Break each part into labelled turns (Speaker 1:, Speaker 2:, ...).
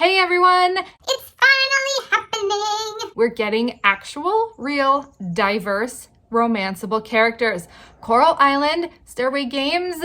Speaker 1: Hey everyone!
Speaker 2: It's finally happening!
Speaker 1: We're getting actual, real, diverse, romanceable characters. Coral Island, Stairway Games,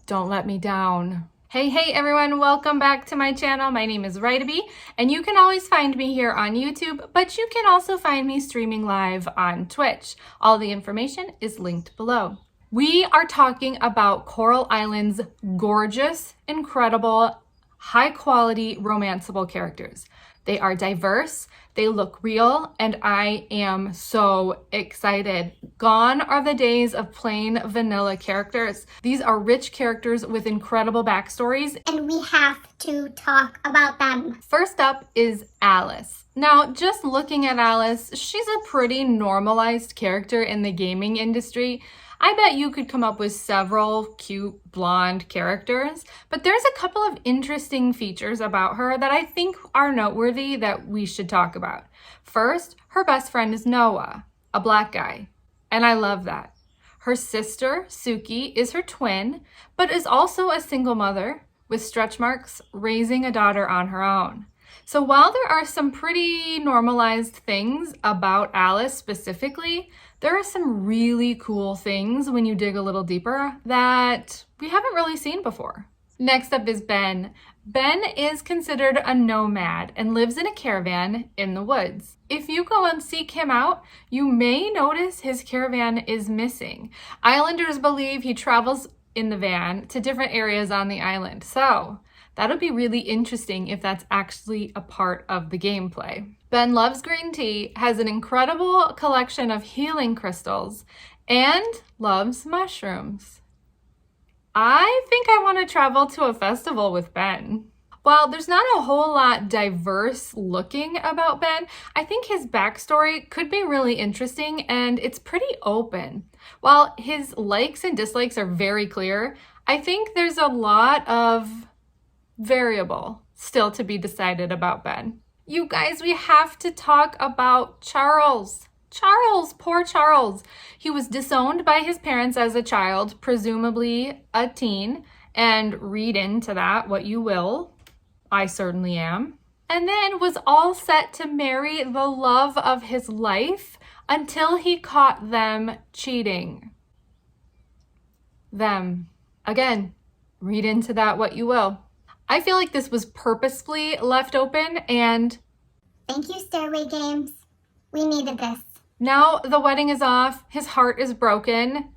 Speaker 1: don't let me down. Hey everyone, welcome back to my channel. My name is writeabee, and you can always find me here on YouTube, but you can also find me streaming live on Twitch. All the information is linked below. We are talking about Coral Island's gorgeous, incredible, high-quality, romanceable characters. They are diverse, they look real, and I am so excited. Gone are the days of plain vanilla characters. These are rich characters with incredible backstories.
Speaker 2: And we have to talk about them.
Speaker 1: First up is Alice. Now, just looking at Alice, she's a pretty normalized character in the gaming industry. I bet you could come up with several cute blonde characters, but there's a couple of interesting features about her that I think are noteworthy that we should talk about. First, her best friend is Noah, a black guy, and I love that. Her sister, Suki, is her twin, but is also a single mother with stretch marks, raising a daughter on her own. So while there are some pretty normalized things about Alice specifically, there are some really cool things when you dig a little deeper that we haven't really seen before. Next up is Ben. Ben is considered a nomad and lives in a caravan in the woods. If you go and seek him out, you may notice his caravan is missing. Islanders believe he travels in the van to different areas on the island, so that'll be really interesting if that's actually a part of the gameplay. Ben loves green tea, has an incredible collection of healing crystals, and loves mushrooms. I think I want to travel to a festival with Ben. While there's not a whole lot diverse looking about Ben, I think his backstory could be really interesting and it's pretty open. While his likes and dislikes are very clear, I think there's a lot of variable still to be decided about Ben. You guys, we have to talk about Charles. Poor Charles. He was disowned by his parents as a child, presumably a teen, and read into that what you will. I certainly am. And then was all set to marry the love of his life until he caught them cheating. Them. Again, read into that what you will. I feel like this was purposefully left open, and
Speaker 2: thank you, Stairway Games. We needed this.
Speaker 1: Now the wedding is off, his heart is broken.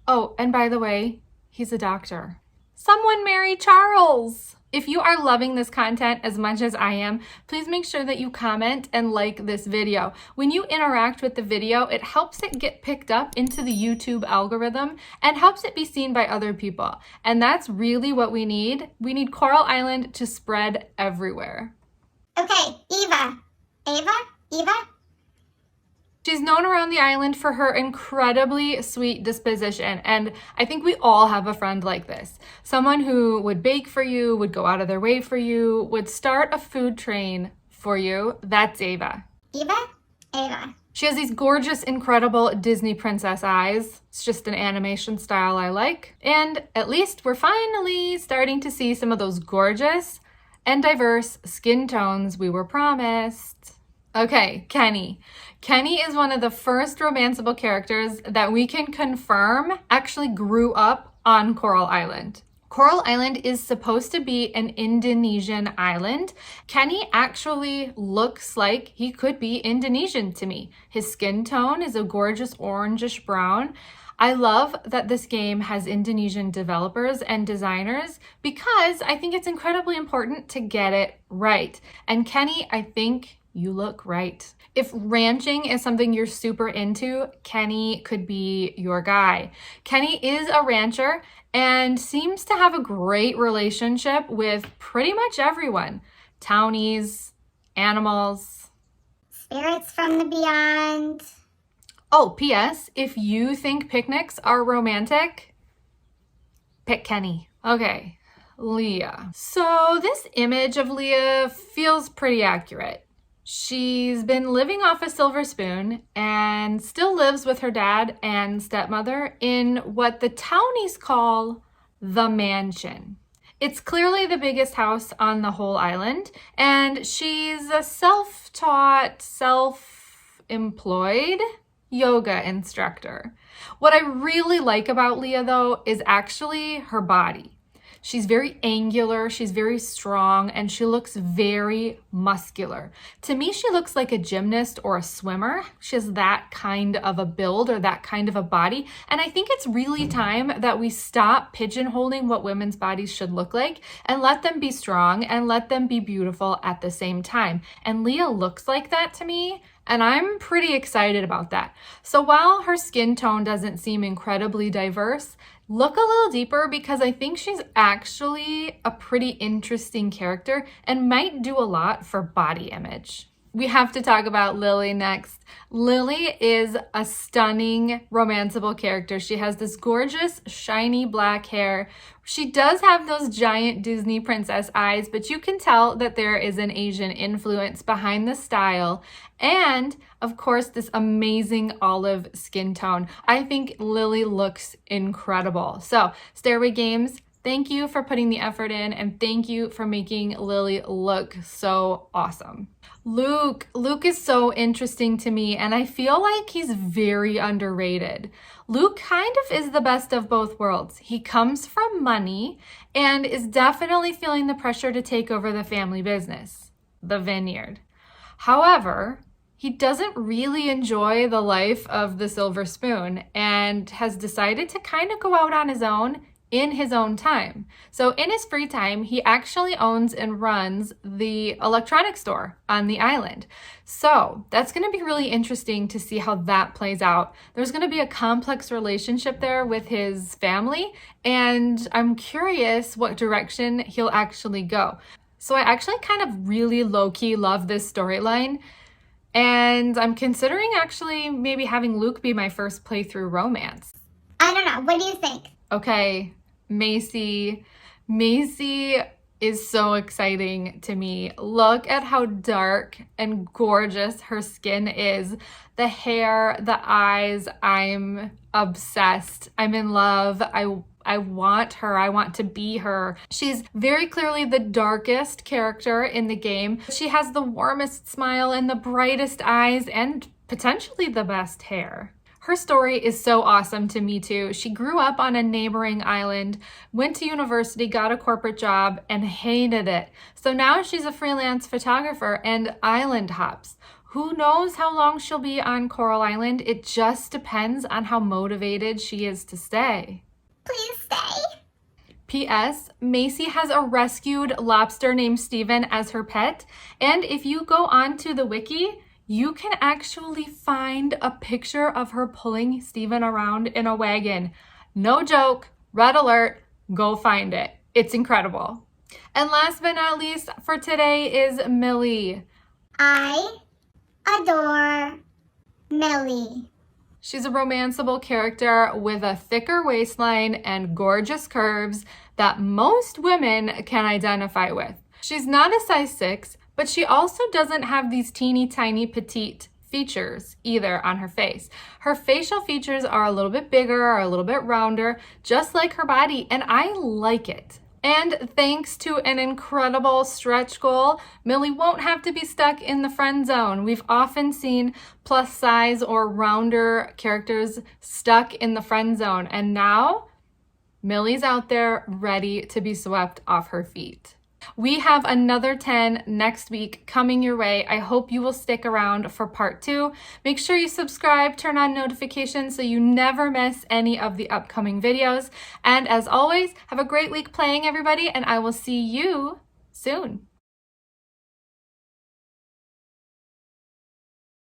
Speaker 1: Oh, and by the way, he's a doctor. Someone marry Charles! If you are loving this content as much as I am, please make sure that you comment and like this video. When you interact with the video, it helps it get picked up into the YouTube algorithm and helps it be seen by other people. And that's really what we need. We need Coral Island to spread everywhere.
Speaker 2: Okay, Eva. Eva?
Speaker 1: She's known around the island for her incredibly sweet disposition, and I think we all have a friend like this. Someone who would bake for you, would go out of their way for you, would start a food train for you. That's Eva.
Speaker 2: Eva.
Speaker 1: She has these gorgeous, incredible Disney princess eyes. It's just an animation style I like. And at least we're finally starting to see some of those gorgeous and diverse skin tones we were promised. Okay, Kenny. Kenny is one of the first romanceable characters that we can confirm actually grew up on Coral Island. Coral Island is supposed to be an Indonesian island. Kenny actually looks like he could be Indonesian to me. His skin tone is a gorgeous orangish brown. I love that this game has Indonesian developers and designers because I think it's incredibly important to get it right. And Kenny, I think you look right. If ranching is something you're super into, Kenny could be your guy. Kenny is a rancher and seems to have a great relationship with pretty much everyone. Townies, animals.
Speaker 2: Spirits from the beyond.
Speaker 1: Oh, P.S. If you think picnics are romantic, pick Kenny. Okay, Leah. So this image of Leah feels pretty accurate. She's been living off a silver spoon and still lives with her dad and stepmother in what the townies call the mansion. It's clearly the biggest house on the whole island, and she's a self-taught, self-employed yoga instructor. What I really like about Leah, though, is actually her body. She's very angular, she's very strong, and she looks very muscular. To me, she looks like a gymnast or a swimmer. She has that kind of a build or that kind of a body. And I think it's really time that we stop pigeonholing what women's bodies should look like and let them be strong and let them be beautiful at the same time. And Leah looks like that to me, and I'm pretty excited about that. So while her skin tone doesn't seem incredibly diverse, look a little deeper because I think she's actually a pretty interesting character and might do a lot for body image. We have to talk about Lily next. Lily is a stunning romanceable character. She has this gorgeous, shiny black hair. She does have those giant Disney princess eyes, but you can tell that there is an Asian influence behind the style. And, of course, this amazing olive skin tone. I think Lily looks incredible. So, Stairway Games, thank you for putting the effort in, and thank you for making Lily look so awesome. Luke is so interesting to me, and I feel like he's very underrated. Luke kind of is the best of both worlds. He comes from money and is definitely feeling the pressure to take over the family business, the vineyard. However, he doesn't really enjoy the life of the silver spoon and has decided to kind of go out on his own in his own time. So in his free time, he actually owns and runs the electronics store on the island. So that's going to be really interesting to see how that plays out. There's going to be a complex relationship there with his family, and I'm curious what direction he'll actually go. So I actually kind of really low-key love this storyline, and I'm considering actually maybe having Luke be my first playthrough romance.
Speaker 2: I don't know. What do you think?
Speaker 1: Okay, Macy. Macy is so exciting to me. Look at how dark and gorgeous her skin is. The hair, the eyes, I'm obsessed. I'm in love. I want her. I want to be her. She's very clearly the darkest character in the game. She has the warmest smile and the brightest eyes and potentially the best hair. Her story is so awesome to me too. She grew up on a neighboring island, went to university, got a corporate job, and hated it. So now she's a freelance photographer and island hops. Who knows how long she'll be on Coral Island? It just depends on how motivated she is to stay.
Speaker 2: Please stay.
Speaker 1: P.S. Macy has a rescued lobster named Steven as her pet, and if you go onto the wiki, you can actually find a picture of her pulling Steven around in a wagon. No joke, red alert, go find it. It's incredible. And last but not least for today is Millie.
Speaker 2: I adore Millie.
Speaker 1: She's a romanceable character with a thicker waistline and gorgeous curves that most women can identify with. She's not a size 6, but she also doesn't have these teeny tiny petite features either on her face. Her facial features are a little bit bigger, or a little bit rounder, just like her body, and I like it. And thanks to an incredible stretch goal, Millie won't have to be stuck in the friend zone. We've often seen plus size or rounder characters stuck in the friend zone, and now Millie's out there ready to be swept off her feet. We have another 10 next week coming your way. I hope you will stick around for part 2. Make sure you subscribe, turn on notifications so you never miss any of the upcoming videos. And as always, have a great week playing, everybody, and I will see you soon.